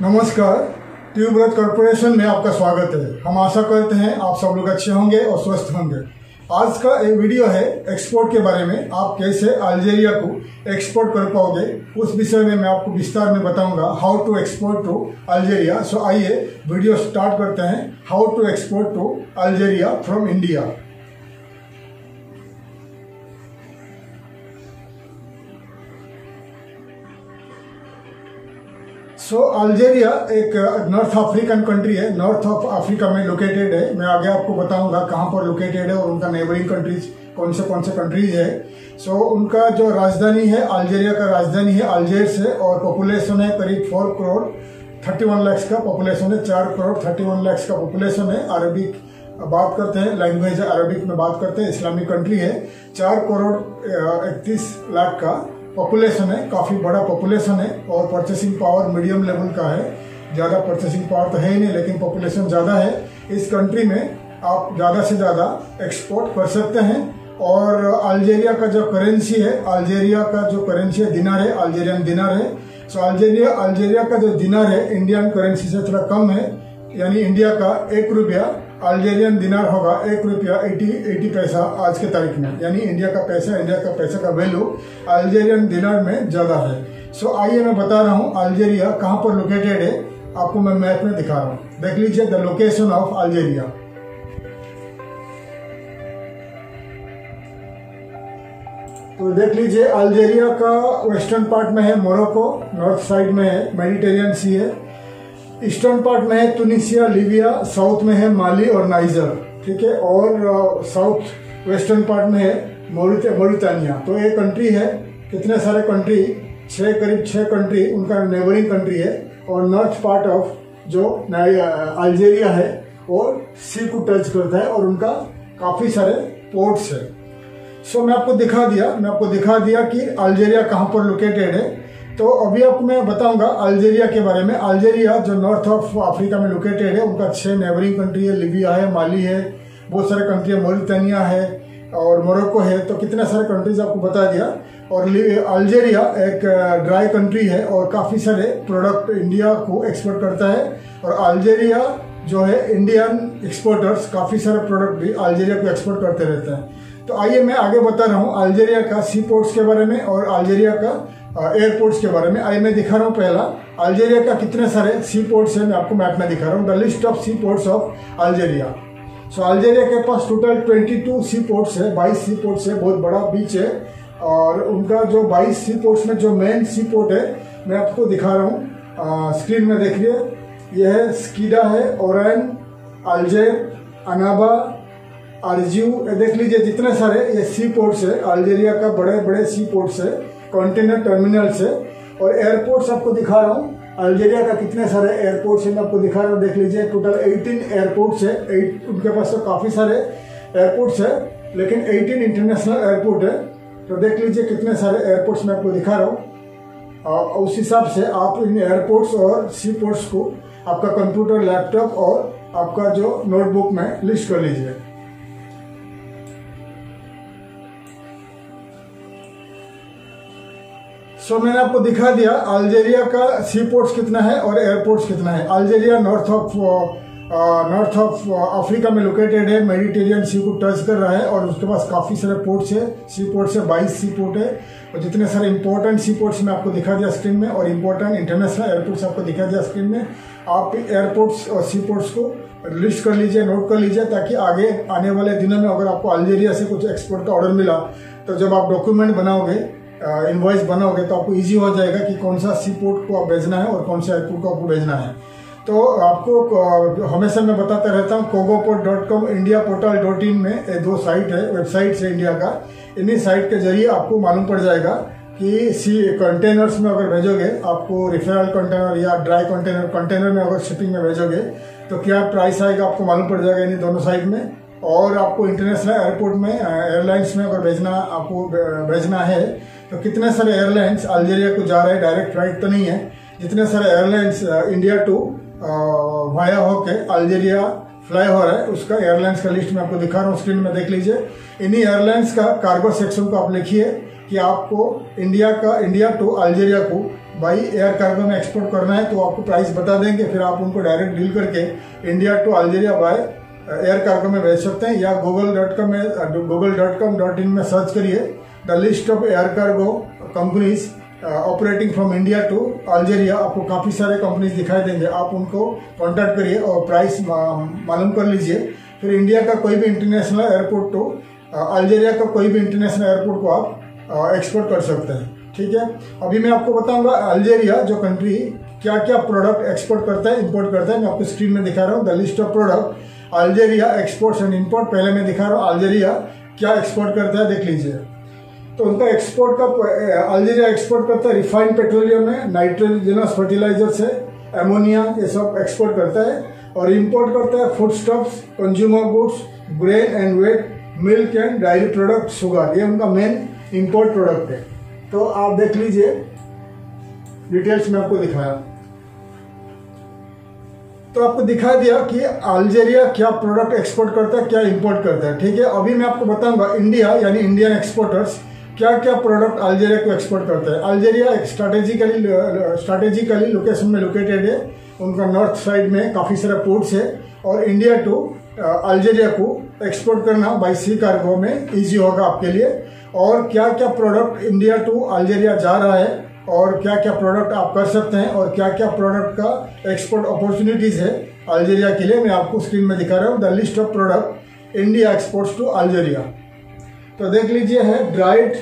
नमस्कार। ट्यूबरथ कॉर्पोरेशन में आपका स्वागत है। हम आशा करते हैं आप सब लोग अच्छे होंगे और स्वस्थ होंगे। आज का एक वीडियो है एक्सपोर्ट के बारे में। आप कैसे अल्जीरिया को एक्सपोर्ट कर पाओगे उस विषय में मैं आपको विस्तार में बताऊंगा। How to export to Algeria. So आइए वीडियो स्टार्ट करते हैं। How to export to Algeria from India. So Algeria एक नॉर्थ अफ्रीकन कंट्री है, नॉर्थ ऑफ अफ्रीका में लोकेटेड है। मैं आगे आपको बताऊंगा कहाँ पर लोकेटेड है और उनका नेबरिंग कंट्रीज कौन से कंट्रीज है। सो उनका जो राजधानी है, अल्जीरिया का राजधानी है अल्जीयर्स है और पॉपुलेशन है करीब 4 करोड़ 31 लाख का पॉपुलेशन है। 4 करोड़ 31 लाख का पॉपुलेशन है। अरबिक बात करते हैं, लैंग्वेज अरबिक में बात करते हैं। इस्लामिक कंट्री है। 4 करोड़ 31 लाख का पॉपुलेशन है, काफी बड़ा पॉपुलेशन है और परचेसिंग पावर मीडियम लेवल का है। ज्यादा परचेसिंग पावर तो है ही नहीं, लेकिन पॉपुलेशन ज्यादा है। इस कंट्री में आप ज्यादा से ज्यादा एक्सपोर्ट कर सकते हैं। और अल्जीरिया का जो करेंसी है, अल्जीरिया का जो करेंसी है दिनार है, अल्जीरियन दिनार है। सो अल्जीरिया का जो दिनार है इंडियन करेंसी से थोड़ा कम है, यानी इंडिया का 1 रुपया अल्जीरियन दिनार होगा 1 रुपया 80 पैसा आज के तारीख में। यानी इंडिया का पैसा का वैल्यू अल्जीरियन दिनार में ज्यादा है। सो आइए मैं बता रहा हूँ अल्जीरिया कहाँ पर लोकेटेड है। आपको मैं मैप में दिखा रहा हूँ। देख लीजिए द लोकेशन ऑफ अल्जीरिया। तो देख लीजिए अल्जीरिया का वेस्टर्न पार्ट में है मोरक्को, नॉर्थ साइड में है मेडिटेरियन सी है। ईस्टर्न पार्ट में है तुनिसिया, लीबिया। साउथ में है माली और नाइजर, ठीक है। और साउथ वेस्टर्न पार्ट में है मोरितानिया। तो ये कंट्री है, कितने सारे कंट्री, करीब 6 कंट्री उनका नेबरिंग कंट्री है। और नॉर्थ पार्ट ऑफ जो अल्जीरिया है और सी को टच करता है और उनका काफी सारे पोर्ट्स है। सो मैं आपको दिखा दिया कि अल्जीरिया कहाँ पर लोकेटेड है। तो अभी आपको मैं बताऊंगा अल्जीरिया के बारे में। अल्जीरिया जो नॉर्थ ऑफ अफ्रीका में लोकेटेड है, उनका 6 नेबरिंग कंट्री है। लीबिया है, माली है, बहुत सारे कंट्री है, मोरितानिया है और मोरक्को है। तो कितने सारे कंट्रीज आपको बता दिया। और अल्जीरिया एक ड्राई कंट्री है और काफी सारे प्रोडक्ट इंडिया को एक्सपोर्ट करता है। और अल्जीरिया जो है इंडियन एक्सपोर्टर्स काफी सारे प्रोडक्ट भी अल्जीरिया को एक्सपोर्ट करते रहते हैं। तो आइए मैं आगे बता रहा हूँ अल्जीरिया का सी पोर्ट्स के बारे में और अल्जीरिया का एयरपोर्ट्स के बारे में। आइए मैं दिखा रहा हूँ पहला अल्जीरिया का कितने सारे सी पोर्ट्स है। मैं आपको मैप में दिखा रहा हूँ the list of sea ports of Algeria. So Algeria के पास टोटल 22 सी पोर्ट्स है, 22 सी पोर्ट्स है। बहुत बड़ा बीच है। और उनका जो 22 सी पोर्ट्स में जो मेन सी पोर्ट है मैं आपको दिखा रहा हूँ। स्क्रीन में देखिए, यह है स्कीडा है, ओरैन, अल्जेर, अनाबा, अर्ज्यू। देख लीजिए जितने सारे ये सी पोर्ट्स है अल्जीरिया का, बड़े बड़े सी पोर्ट्स है, कंटेनर टर्मिनल्स है। और एयरपोर्ट्स आपको दिखा रहा हूँ अल्जीरिया का कितने सारे एयरपोर्ट्स है मैं आपको दिखा रहा हूँ। देख लीजिए टोटल 18 एयरपोर्ट्स है। उनके पास तो काफी सारे एयरपोर्ट्स है, लेकिन 18 इंटरनेशनल एयरपोर्ट है। तो देख लीजिए कितने सारे एयरपोर्ट्स मैं आपको दिखा रहा हूँ। और उस हिसाब से आप इन एयरपोर्ट्स और सी पोर्ट्स को आपका कंप्यूटर, लैपटॉप और आपका जो नोटबुक में लिस्ट कर लीजिए। सो मैंने आपको दिखा दिया अल्जीरिया का सी पोर्ट्स कितना है और एयरपोर्ट्स कितना है। अल्जीरिया नॉर्थ ऑफ अफ्रीका में लोकेटेड है, मेडिटेरियन सी को टच कर रहा है और उसके पास काफी सारे पोर्ट्स है, सी पोर्ट्स है, 22 सी पोर्ट है। और जितने सारे इंपॉर्टेंट सी पोर्ट्स मैं आपको दिखा दिया स्क्रीन में और इंपॉर्टेंट इंटरनेशनल एयरपोर्ट्स आपको दिखा दिया स्क्रीन में। आप एयरपोर्ट्स और सी पोर्ट्स को लिस्ट कर लीजिए, नोट कर लीजिए, ताकि आगे आने वाले दिनों में अगर आपको अल्जीरिया से कुछ एक्सपोर्ट का ऑर्डर मिला तो जब आप डॉक्यूमेंट बनाओगे, इनवॉइस बनाओगे, तो आपको इजी हो जाएगा कि कौन सा सी पोर्ट को आप भेजना है और कौन सा एयरपोर्ट को आपको भेजना है। तो आपको हमेशा मैं बताता रहता हूँ kogoport.com, indiaportal.in में 2 साइट है, वेबसाइट है इंडिया का। इन्हीं साइट के जरिए आपको मालूम पड़ जाएगा कि सी कंटेनर्स में अगर भेजोगे, आपको रिफरल कंटेनर या ड्राई कंटेनर में अगर शिपिंग में भेजोगे तो क्या प्राइस आएगा, आपको मालूम पड़ जाएगा इन्हीं दोनों साइट में। और आपको इंटरनेशनल एयरपोर्ट में, एयरलाइंस में अगर आपको भेजना है तो कितने सारे एयरलाइंस अल्जीरिया को जा रहे हैं, डायरेक्ट फ्लाइट तो नहीं है। जितने सारे एयरलाइंस इंडिया टू वाया होके अल्जीरिया फ्लाई हो रहा है, उसका एयरलाइंस का लिस्ट मैं आपको दिखा रहा हूँ स्क्रीन में, देख लीजिए। इन्हीं एयरलाइंस का कार्गो सेक्शन को आप लिखिए कि आपको इंडिया टू अल्जीरिया को भाई एयर कार्गो में एक्सपोर्ट करना है तो आपको प्राइस बता देंगे, फिर आप उनको डायरेक्ट डील करके India to Algeria by air cargo में भेज सकते हैं। या google.com.in में सर्च करिए the list of air cargo companies operating from India to Algeria, आपको काफ़ी सारे कंपनीज दिखाई देंगे। आप उनको कॉन्टैक्ट करिए और प्राइस मालूम कर लीजिए। फिर इंडिया का कोई भी इंटरनेशनल एयरपोर्ट टू अल्जीरिया का कोई भी इंटरनेशनल एयरपोर्ट को आप एक्सपोर्ट कर सकते हैं। ठीक है, अभी मैं आपको बताऊंगा अल्जीरिया जो कंट्री क्या क्या प्रोडक्ट एक्सपोर्ट करता है, इंपोर्ट करता है। मैं आपको स्क्रीन में दिखा रहा हूँ the list of product Algeria exports and import. पहले मैं दिखा रहा हूँ अल्जीरिया क्या एक्सपोर्ट करता है, देख लीजिए। तो उनका एक्सपोर्ट का अल्जीरिया एक्सपोर्ट करता है रिफाइंड पेट्रोलियम है, नाइट्रोजनस फर्टिलाइजर्स है, एमोनिया, ये सब एक्सपोर्ट करता है। और इंपोर्ट करता है food stuffs, consumer goods, grain and wheat, milk and dairy product, sugar, ये उनका मेन इंपोर्ट प्रोडक्ट है। तो आप देख लीजिए डिटेल्स में आपको दिखाया, तो आपको दिखा दिया कि अल्जीरिया क्या प्रोडक्ट एक्सपोर्ट करता है, क्या इंपोर्ट करता है। ठीक है, अभी मैं आपको बताऊंगा इंडिया यानी इंडियन एक्सपोर्टर्स क्या क्या प्रोडक्ट अल्जीरिया को एक्सपोर्ट करता है। अल्जीरिया एक स्ट्रैटेजिकली लोकेशन में लोकेटेड है, उनका नॉर्थ साइड में काफ़ी सारे पोर्ट्स है और इंडिया टू अल्जीरिया को एक्सपोर्ट करना बाई सी कार्गो में इजी होगा आपके लिए। और क्या क्या प्रोडक्ट इंडिया टू अल्जीरिया जा रहा है और क्या क्या प्रोडक्ट आप कर सकते हैं और क्या क्या प्रोडक्ट का एक्सपोर्ट अपॉर्चुनिटीज़ है अल्जीरिया के लिए, मैं आपको स्क्रीन में दिखा रहा हूँ the list of product India exports to Algeria. तो देख लीजिए है ड्राइड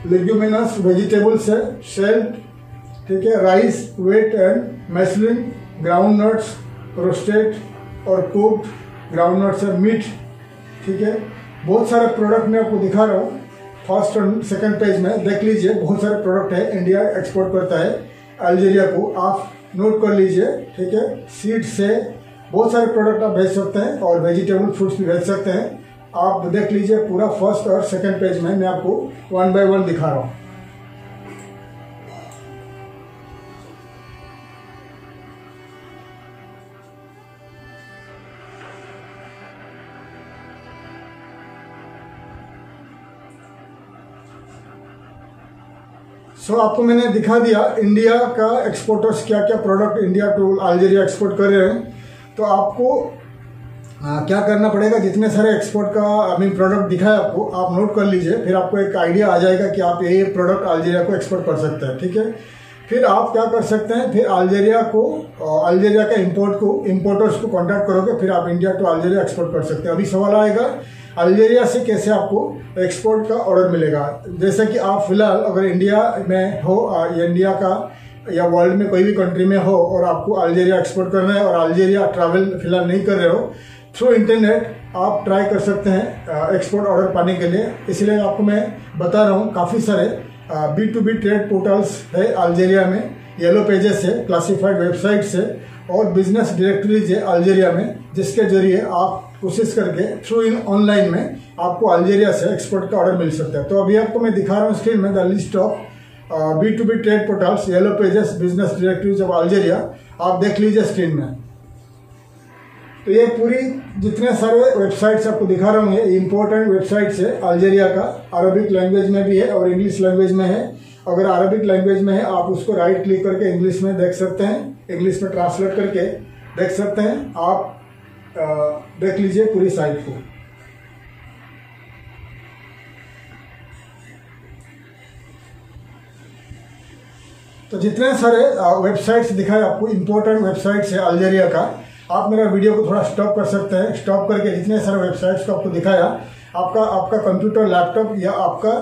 लेग्यूमिनस वेजिटेबल्स है, शेल्ड, ठीक है, rice, wheat and meslin, ground nuts, roasted और कुक्ड ग्राउंड नट्स है, मीट। ठीक है, बहुत सारे प्रोडक्ट मैं आपको दिखा रहा हूँ फर्स्ट और सेकंड पेज में, देख लीजिए बहुत सारे प्रोडक्ट है इंडिया एक्सपोर्ट करता है अल्जीरिया को, आप नोट कर लीजिए। ठीक है, सीड से बहुत सारे प्रोडक्ट आप भेज सकते हैं और वेजिटेबल फ्रूट्स भी भेज सकते हैं। आप देख लीजिए पूरा फर्स्ट और सेकंड पेज में मैं आपको 1 बाय 1 दिखा रहा हूँ। आपको मैंने दिखा दिया इंडिया का एक्सपोर्टर्स क्या क्या product India to Algeria export कर रहे हैं। तो आपको क्या करना पड़ेगा, जितने सारे एक्सपोर्ट का प्रोडक्ट दिखाया आपको, आप नोट कर लीजिए, फिर आपको एक आइडिया आ जाएगा कि आप ये प्रोडक्ट अल्जीरिया को एक्सपोर्ट कर सकते हैं। ठीक है, फिर आप क्या कर सकते हैं, फिर अल्जीरिया का इम्पोर्टर्स को कॉन्टैक्ट करोगे, फिर आप इंडिया टू अल्जीरिया एक्सपोर्ट कर सकते हैं। अभी सवाल आएगा अल्जीरिया से कैसे आपको एक्सपोर्ट का ऑर्डर मिलेगा। जैसे कि आप फिलहाल अगर इंडिया में हो, इंडिया का या वर्ल्ड में कोई भी कंट्री में हो और आपको अल्जीरिया एक्सपोर्ट करना है और अल्जीरिया ट्रैवल फिलहाल नहीं कर रहे हो, थ्रू इंटरनेट आप ट्राई कर सकते हैं एक्सपोर्ट ऑर्डर पाने के लिए। इसलिए आपको मैं बता रहा हूँ काफ़ी सारे B2B ट्रेड पोर्टल्स है अल्जीरिया में, येलो पेजेस है, क्लासिफाइड वेबसाइट्स है और बिजनेस डायरेक्टरीज है अल्जीरिया में, जिसके जरिए आप कोशिश करके थ्रू इन ऑनलाइन में आपको अल्जीरिया से एक्सपोर्ट का ऑर्डर मिल सकता है। तो अभी आपको मैं दिखा रहा हूँ स्क्रीन में the list of B2B trade portals, yellow pages, business directories of Algeria, आप देख लीजिए स्क्रीन में। तो ये पूरी जितने सारे वेबसाइट्स आपको दिखा रहा हूँ ये इंपॉर्टेंट वेबसाइट्स है अल्जीरिया का, अरबिक लैंग्वेज में भी है और इंग्लिश लैंग्वेज में है। अगर अरबिक लैंग्वेज में है आप उसको राइट क्लिक करके इंग्लिश में देख सकते हैं, इंग्लिश में ट्रांसलेट करके देख सकते हैं। आप देख लीजिए पूरी साइट को। तो जितने सारे वेबसाइट्स दिखाए आपको, इंपॉर्टेंट वेबसाइट्स है अल्जीरिया का, आप मेरा वीडियो को थोड़ा स्टॉप कर सकते हैं। स्टॉप करके जितने सारे वेबसाइट्स को आपको दिखाया आपका कंप्यूटर, लैपटॉप या आपका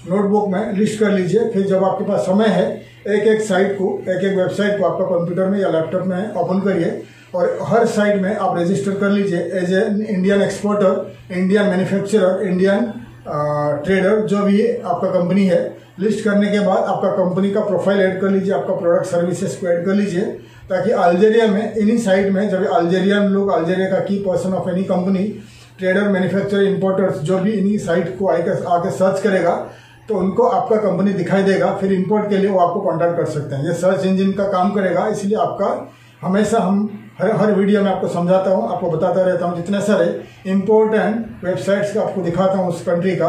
नोटबुक में लिस्ट कर लीजिए। फिर जब आपके पास समय है एक एक वेबसाइट को आपका कंप्यूटर में या लैपटॉप में ओपन करिए और हर साइट में आप रजिस्टर कर लीजिए as a Indian exporter, Indian manufacturer, Indian trader, जो भी आपका कंपनी है। लिस्ट करने के बाद आपका कंपनी का प्रोफाइल ऐड कर लीजिए, आपका प्रोडक्ट सर्विसेज को ऐड कर लीजिए, ताकि अल्जीरिया में इन्हीं साइट में जब अल्जीरियन लोग, अल्जीरिया का की person of any company, trader, manufacturer, importers जो भी इन्हीं साइट को आके सर्च करेगा तो उनको आपका कंपनी दिखाई देगा। फिर इंपोर्ट के लिए वो आपको कॉन्टैक्ट कर सकते हैं। ये सर्च इंजन का काम करेगा, इसलिए आपका हमेशा हम हर वीडियो में आपको समझाता हूँ, आपको बताता रहता हूँ। जितने सारे इम्पोर्टेंट वेबसाइट्स का आपको दिखाता हूँ उस कंट्री का,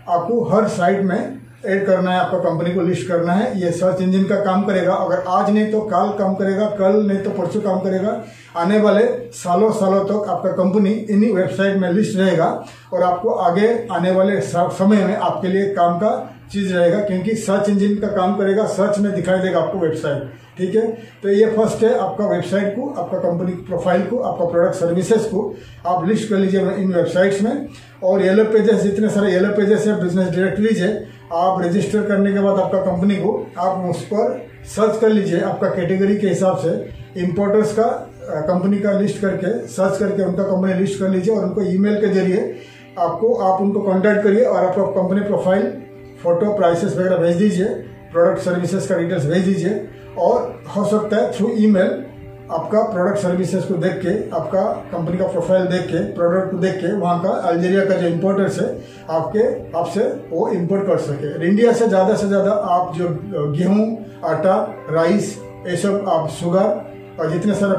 आपको हर साइट में ऐड करना है, आपका कंपनी को लिस्ट करना है, ये सर्च इंजन का काम करेगा। अगर आज नहीं तो कल काम करेगा, कल नहीं तो परसों काम करेगा। आने वाले सालों सालों तक आपका कंपनी इन्हीं वेबसाइट में लिस्ट रहेगा और आपको आगे आने वाले समय में आपके लिए काम का चीज रहेगा, क्योंकि सर्च इंजन का काम करेगा, सर्च में दिखाई देगा आपको वेबसाइट। ठीक है, तो ये फर्स्ट है, आपका वेबसाइट को, आपका कंपनी प्रोफाइल को, आपका प्रोडक्ट सर्विसेज को आप लिस्ट कर लीजिए इन वेबसाइट्स में। और येलो पेजेस, जितने सारे येलो पेजेस है, बिजनेस डायरेक्टरीज है, आप रजिस्टर करने के बाद आपका कंपनी को आप उस पर सर्च कर लीजिए आपका कैटेगरी के हिसाब से। इंपोर्टर्स का कंपनी का लिस्ट करके सर्च करके उनका कंपनी लिस्ट कर लीजिए और उनको ईमेल के जरिए आप उनको कांटेक्ट करिए और आपका कंपनी प्रोफाइल, फोटो, प्राइसेस वगैरह भेज दीजिए, प्रोडक्ट सर्विसेज का डिटेल्स भेज दीजिए। और हो सकता है थ्रू ईमेल आपका प्रोडक्ट सर्विसेज को देख के, आपका कंपनी का प्रोफाइल देख के, प्रोडक्ट को देख के वहाँ का अल्जीरिया का जो इम्पोर्टर्स है आपसे वो इम्पोर्ट कर सके। इंडिया से ज़्यादा आप जो गेहूँ, आटा, राइस, ये सब आप शुगर और जितने सारे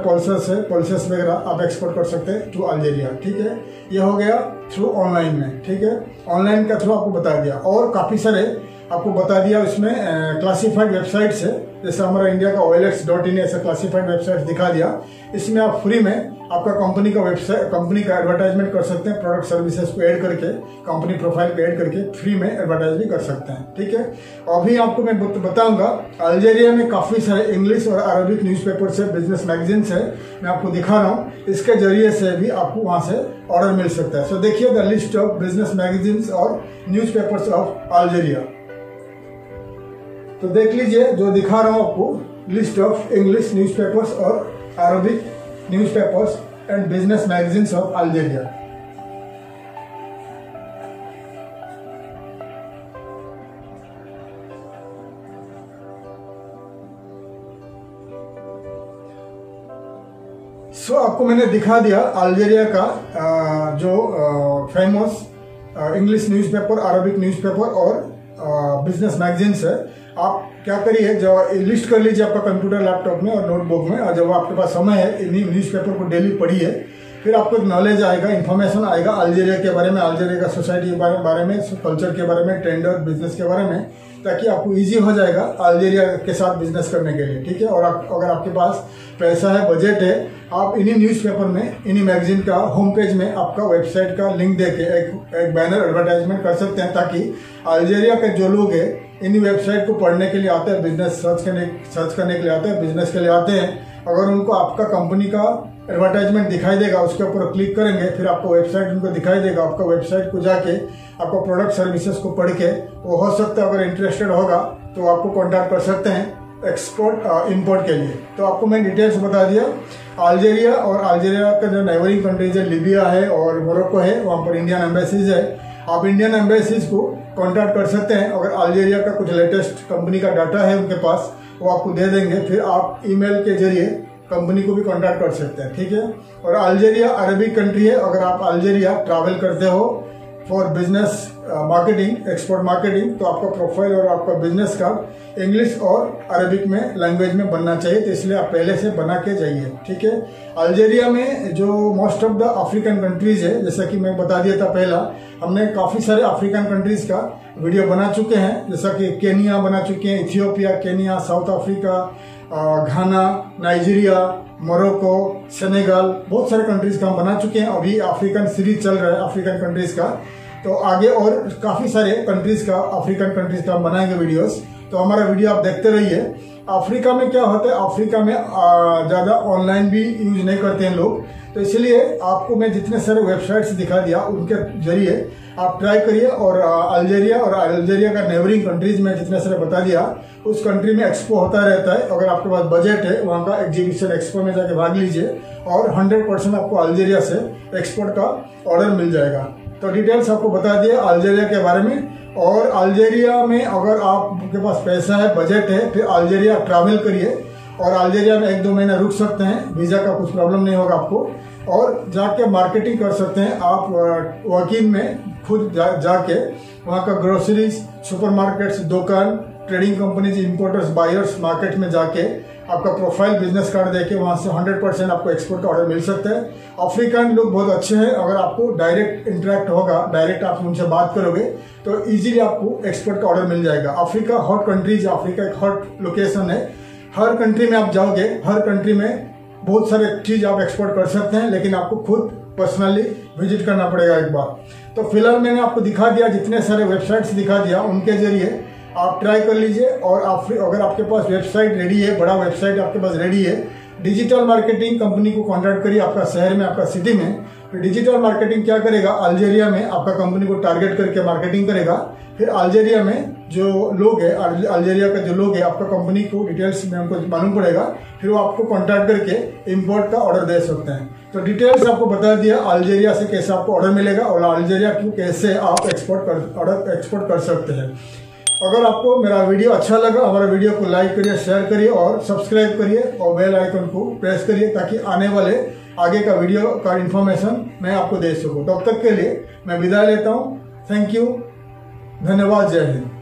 पल्सेस वगैरह आप एक्सपोर्ट कर सकते हैं टू अल्जीरिया। ठीक है, ये हो गया थ्रू ऑनलाइन में। ठीक है, ऑनलाइन का थ्रू आपको बता दिया। और काफ़ी सारे आपको बता दिया उसमें क्लासिफाइड वेबसाइट्स है, जैसे हमारा इंडिया का OLX.in ऐसा क्लासिफाइड वेबसाइट दिखा दिया। इसमें आप फ्री में आपका कंपनी का वेबसाइट, कंपनी का एडवर्टाइजमेंट कर सकते हैं, प्रोडक्ट सर्विसेज को ऐड करके, कंपनी प्रोफाइल को ऐड करके फ्री में एडवर्टाइज भी कर सकते हैं। ठीक है, अभी आपको मैं बताऊंगा अल्जीरिया में काफी सारे इंग्लिश और अरबिक न्यूज़पेपर्स है, बिजनेस मैगजीन्स है, मैं आपको दिखा रहा हूँ। इसके जरिए से भी आपको वहां से ऑर्डर मिल सकता है। सो देखिए the list of business magazines और न्यूज़पेपर्स ऑफ अल्जीरिया। तो देख लीजिए जो दिखा रहा हूं आपको, लिस्ट ऑफ इंग्लिश न्यूज़पेपर्स और Arabic newspapers and business magazines of Algeria. So आपको मैंने दिखा दिया अल्जीरिया का जो famous English newspaper, Arabic newspaper और बिजनेस मैगजीन्स है। आप क्या करिए, जो लिस्ट कर लीजिए आपका कंप्यूटर, लैपटॉप में और नोटबुक में, और जब आपके पास समय है इन्हीं न्यूज़पेपर को डेली पढ़िए, फिर आपको एक नॉलेज आएगा, इन्फॉर्मेशन आएगा अल्जीरिया के बारे में, अल्जीरिया का सोसाइटी के बारे में, कल्चर के बारे में, ट्रेंड और बिजनेस के बारे में, ताकि आपको इजी हो जाएगा अल्जीरिया के साथ बिजनेस करने के लिए। ठीक है, और अगर आपके पास पैसा है, बजट है, आप इन्हीं न्यूज़पेपर में, इन्हीं मैगजीन का होम पेज में आपका वेबसाइट का लिंक देके एक बैनर एडवर्टाइजमेंट कर सकते हैं, ताकि अल्जीरिया के जो लोग हैं इन्हीं वेबसाइट को पढ़ने के लिए आते हैं, बिजनेस सर्च करने के लिए आते हैं, बिजनेस के लिए आते हैं। अगर उनको आपका कंपनी का एडवर्टाइजमेंट दिखाई देगा, उसके ऊपर क्लिक करेंगे, फिर आपको वेबसाइट उनको दिखाई देगा, आपका वेबसाइट को जाके आपको प्रोडक्ट सर्विसेज को पढ़ के वो हो सकता है अगर इंटरेस्टेड होगा तो आपको कॉन्टैक्ट कर सकते हैं एक्सपोर्ट इंपोर्ट के लिए। तो आपको मैं डिटेल्स बता दिया अल्जीरिया, और अल्जीरिया का जो नेबरिंग कंट्रीज है, लीबिया है और मोरक्को है, वहाँ पर इंडियन एम्बेसीज है। आप इंडियन एम्बेसीज को कॉन्टैक्ट कर सकते हैं। अगर अल्जीरिया का कुछ लेटेस्ट कंपनी का डाटा है उनके पास, वो आपको दे देंगे, फिर आप ईमेल के जरिए कंपनी को भी कॉन्टैक्ट कर सकते हैं। ठीक है, और अल्जीरिया अरबिक कंट्री है। अगर आप अल्जीरिया ट्रैवल करते हो for business marketing, export marketing, तो आपका प्रोफाइल और आपका बिजनेस कार्ड इंग्लिश और अरबिक में लैंग्वेज में बनना चाहिए, तो इसलिए आप पहले से बना के जाइए। ठीक है, अल्जीरिया में जो most of the African countries है, जैसा कि मैं बता दिया था पहला, हमने काफी सारे अफ्रीकन कंट्रीज का वीडियो बना चुके हैं, जैसा कि केनिया बना चुके हैं, इथियोपिया, केनिया, साउथ अफ्रीका, घाना, नाइजीरिया, मोरक्को, सेनेगल, बहुत सारे कंट्रीज का हम बना चुके हैं। अभी अफ्रीकन सीरीज चल रहा है अफ्रीकन कंट्रीज का, तो आगे और काफी सारे कंट्रीज का, अफ्रीकन कंट्रीज का हम बनाएंगे वीडियोस। तो हमारा वीडियो आप देखते रहिए। अफ्रीका में क्या होता है, अफ्रीका में ज्यादा ऑनलाइन भी यूज नहीं करते हैं लोग, तो इसलिए आपको मैं जितने सारे वेबसाइट्स दिखा दिया उनके जरिए आप ट्राई करिए। और अल्जीरिया का नेबरिंग कंट्रीज में जितने सारे बता दिया, उस कंट्री में एक्सपो होता रहता है। अगर आपके पास बजट है, वहाँ का एग्जीबिशन एक्सपो में जाके भाग लीजिए और 100% आपको अल्जीरिया से एक्सपोर्ट का ऑर्डर मिल जाएगा। तो डिटेल्स आपको बता दिए अल्जीरिया के बारे में। और अल्जीरिया में अगर आपके पास पैसा है, बजट है, फिर अल्जीरिया ट्रैवल करिए और अल्जीरिया में 1-2 महीना रुक सकते हैं, वीजा का कुछ प्रॉब्लम नहीं होगा आपको, और जाके मार्केटिंग कर सकते हैं आप वकील में खुद जाके वहाँ का ग्रोसरीज, सुपरमार्केट्स, दुकान, trading companies, importers, buyers, market में जाके आपका प्रोफाइल बिजनेस कार्ड देके वहाँ से 100% आपको एक्सपोर्ट का ऑर्डर मिल सकता है। अफ्रीकन लोग बहुत अच्छे हैं, अगर आपको डायरेक्ट इंटरेक्ट होगा, डायरेक्ट आप उनसे बात करोगे तो इजीली आपको एक्सपोर्ट का ऑर्डर मिल जाएगा। अफ्रीका हॉट कंट्रीज, अफ्रीका एक हॉट लोकेशन है। हर कंट्री में आप जाओगे, हर कंट्री में बहुत सारे चीज आप एक्सपोर्ट कर सकते हैं, लेकिन आपको खुद पर्सनली विजिट करना पड़ेगा एक बार। तो फिलहाल मैंने आपको दिखा दिया, जितने सारे वेबसाइट्स दिखा दिया उनके जरिए आप ट्राई कर लीजिए। और अगर आपके पास वेबसाइट रेडी है, बड़ा वेबसाइट आपके पास रेडी है, डिजिटल मार्केटिंग कंपनी को कॉन्टैक्ट करिए आपका शहर में, आपका सिटी में। फिर डिजिटल मार्केटिंग क्या करेगा, अल्जीरिया में आपका कंपनी को टारगेट करके मार्केटिंग करेगा। फिर अल्जीरिया में जो लोग है, अल्जीरिया का जो लोग है, आपका कंपनी को डिटेल्स में उनको मालूम पड़ेगा, फिर वो आपको कॉन्टैक्ट करके इंपोर्ट का ऑर्डर दे सकते हैं। तो डिटेल्स आपको बता दिया अल्जीरिया से कैसे आपको ऑर्डर मिलेगा और अल्जीरिया को कैसे आप ऑर्डर एक्सपोर्ट कर सकते हैं। अगर आपको मेरा वीडियो अच्छा लगा, हमारा वीडियो को लाइक करिए, शेयर करिए और सब्सक्राइब करिए और बेल आइकन को प्रेस करिए, ताकि आने वाले आगे का वीडियो का इन्फॉर्मेशन मैं आपको दे सकूं। तब तक के लिए मैं विदाई लेता हूं। थैंक यू, धन्यवाद, जय हिंद।